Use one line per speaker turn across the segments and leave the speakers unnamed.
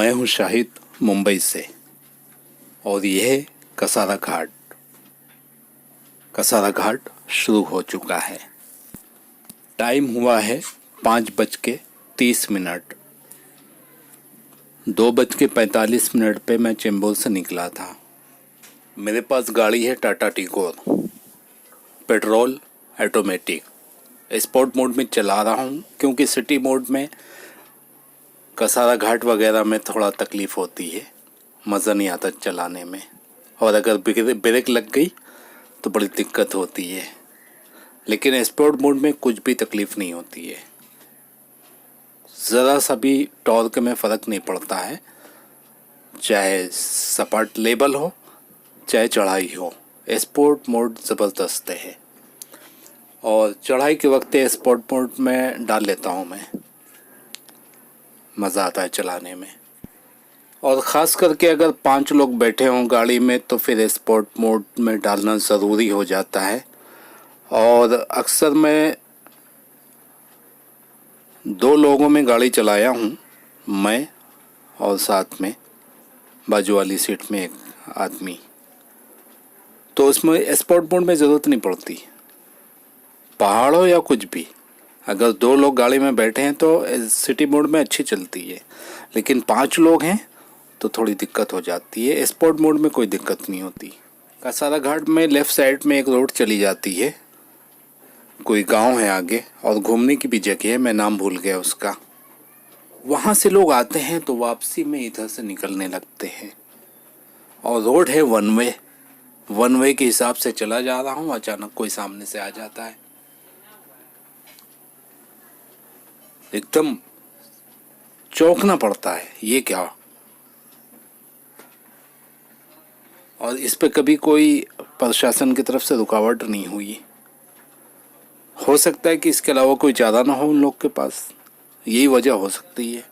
मैं हूं शाहिद मुंबई से और यह है कसारा घाट। कसारा घाट शुरू हो चुका है। टाइम हुआ है 5:30। 2:45 पे मैं चेंबूर से निकला था। मेरे पास गाड़ी है Tata Tigor, petrol automatic. Sport mode में चला रहा हूँ क्योंकि सिटी मोड में कसारा घाट वगैरह में थोड़ा तकलीफ़ होती है, मज़ा नहीं आता चलाने में, और अगर ब्रेक लग गई तो बड़ी दिक्कत होती है। लेकिन स्पोर्ट मोड में कुछ भी तकलीफ़ नहीं होती है, ज़रा सा भी टॉर्क में फ़र्क नहीं पड़ता है, चाहे सपाट लेवल हो चाहे चढ़ाई हो। स्पोर्ट मोड ज़बरदस्त है और चढ़ाई के वक्त स्पोर्ट मोड में डाल लेता हूँ मैं, मज़ा आता है चलाने में। और ख़ास करके अगर 5 लोग बैठे हों गाड़ी में तो फिर स्पोर्ट मोड में डालना ज़रूरी हो जाता है। और अक्सर मैं 2 लोगों में गाड़ी चलाया हूँ, मैं और साथ में बाजू वाली सीट में एक आदमी, तो उसमें स्पोर्ट मोड में ज़रूरत नहीं पड़ती। पहाड़ हो या कुछ भी, अगर 2 लोग गाड़ी में बैठे हैं तो सिटी मोड में अच्छी चलती है, लेकिन 5 लोग हैं तो थोड़ी दिक्कत हो जाती है। स्पोर्ट मोड में कोई दिक्कत नहीं होती। कसारा घाट में लेफ़्ट साइड में एक रोड चली जाती है, कोई गांव है आगे, और घूमने की भी जगह है, मैं नाम भूल गया उसका। वहाँ से लोग आते हैं तो वापसी में इधर से निकलने लगते हैं। और रोड है वन वे के हिसाब से चला जा रहा हूँ, अचानक कोई सामने से आ जाता है, एकदम चौंकना पड़ता है, ये क्या। और इस पे कभी कोई प्रशासन की तरफ से रुकावट नहीं हुई। हो सकता है कि इसके अलावा कोई ज़्यादा ना हो उन लोग के पास, यही वजह हो सकती है।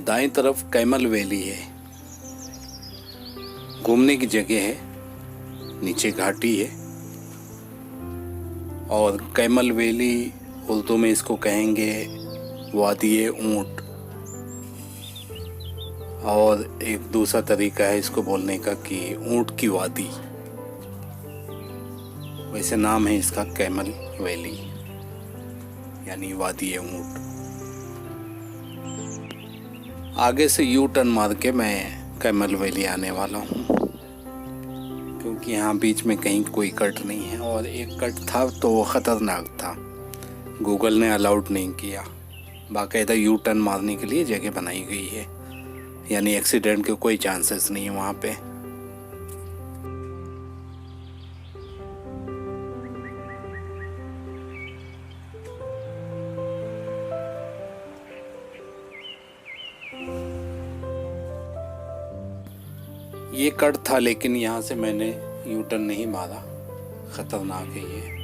दाएं तरफ कैमल वैली है, घूमने की जगह है, नीचे घाटी है और कैमल वैली उर्दू में इसको कहेंगे वादी ऊंट, और एक दूसरा तरीका है इसको बोलने का कि ऊंट की वादी। वैसे नाम है इसका कैमल वैली, यानी वादी ऊंट। आगे से यू टर्न मार के मैं कैमल वैली आने वाला हूँ, क्योंकि यहाँ बीच में कहीं कोई कट नहीं है, और एक कट था तो वो ख़तरनाक था, गूगल ने अलाउड नहीं किया। बाकायदा यू टर्न मारने के लिए जगह बनाई गई है, यानी एक्सीडेंट के कोई चांसेस नहीं है वहाँ पे। ये कट था, लेकिन यहाँ से मैंने यू टर्न नहीं मारा, खतरनाक है ये।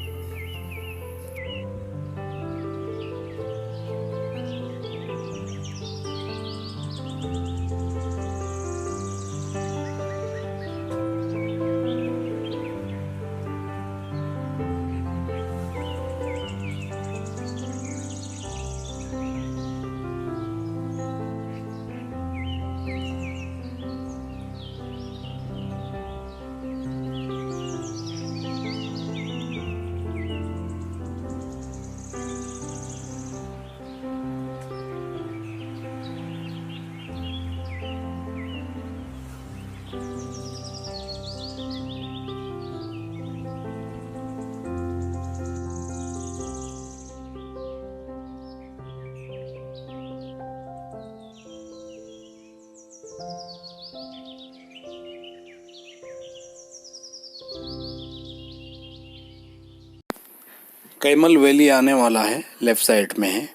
कैमल वैली आने वाला है, लेफ़्ट साइड में है,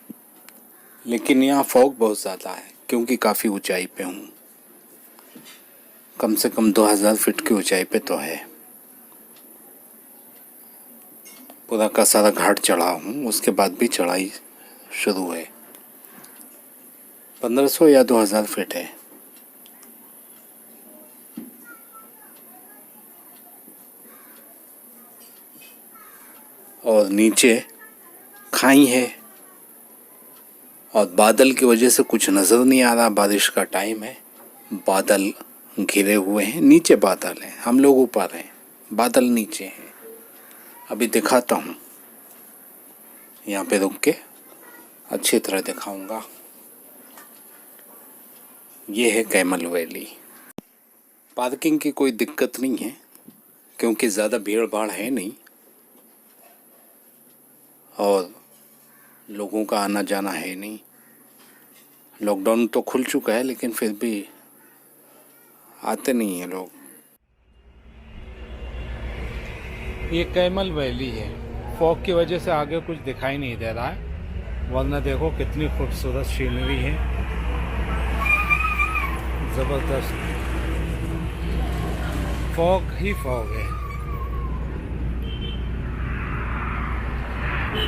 लेकिन यहाँ फॉग बहुत ज़्यादा है क्योंकि काफ़ी ऊंचाई पे हूँ। कम से कम 2000 फीट की ऊंचाई पे तो है। पूरा का सारा घाट चढ़ा हूँ, उसके बाद भी चढ़ाई शुरू है। 1500 या 2000 फीट है। और नीचे खाई है, और बादल की वजह से कुछ नज़र नहीं आ रहा। बारिश का टाइम है, बादल घिरे हुए हैं, नीचे बादल हैं, हम लोग ऊपर हैं, बादल नीचे हैं। अभी दिखाता हूँ, यहाँ पे रुक के अच्छी तरह दिखाऊंगा। ये है कैमल वैली। पार्किंग की कोई दिक्कत नहीं है क्योंकि ज़्यादा भीड़ भाड़ है नहीं, और लोगों का आना जाना है नहीं। लॉकडाउन तो खुल चुका है, लेकिन फिर भी आते नहीं हैं लोग।
ये कैमल वैली है। फॉग की वजह से आगे कुछ दिखाई नहीं दे रहा है, वरना देखो कितनी खूबसूरत सीनरी है, ज़बरदस्त। फॉग ही फॉग है।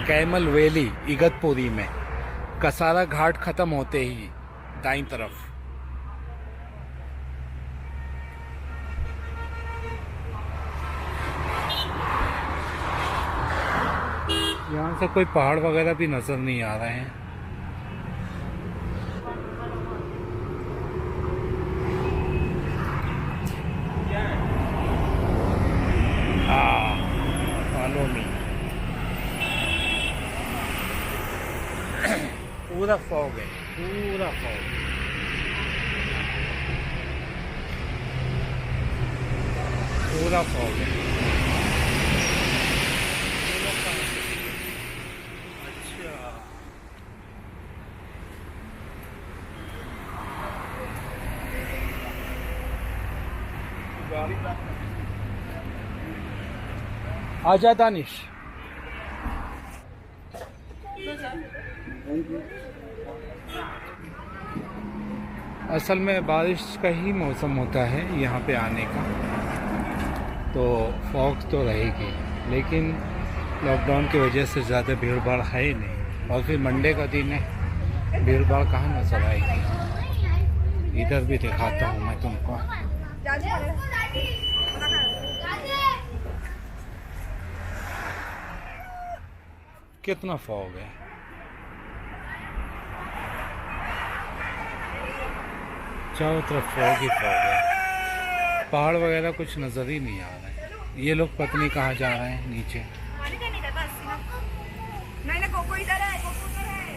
कैमल वैली इगतपुरी में, कसारा घाट ख़त्म होते ही दाईं तरफ। यहाँ से कोई पहाड़ वगैरह भी नज़र नहीं आ रहे हैं। Follow me. पूरा फॉग है, पूरा फॉग, पूरा फॉग है। अच्छा, आजा दानिश। असल में बारिश का ही मौसम होता है यहाँ पे आने का, तो फॉग तो रहेगी, लेकिन लॉकडाउन की वजह से ज़्यादा भीड़ भाड़ है ही नहीं। और फिर मंडे का दिन है, भीड़ भाड़ कहाँ नज़र आएगी। इधर भी दिखाता हूँ मैं तुमको। कितना फॉग है। चारों तरफ फॉग ही फॉग है, पहाड़ वगैरह कुछ नज़र ही नहीं आ रहा है। ये लोग पता नहीं कहाँ जा रहे हैं नीचे।
नहीं ना, कोको इधर है, कोको उधर है।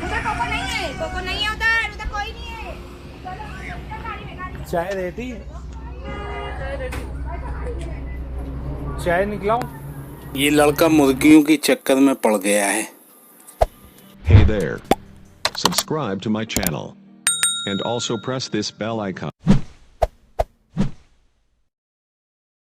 उधर कोको नहीं है, कोको नहीं है उधर, उधर कोई नहीं है। चलो, गाड़ी में, गाड़ी में।
चाय रेडी है? चाय निकलाऊं?
ये लड़का मुर्गियों के चक्कर में पड़ गया है।
Hey there. Subscribe to my channel. And also press this bell icon.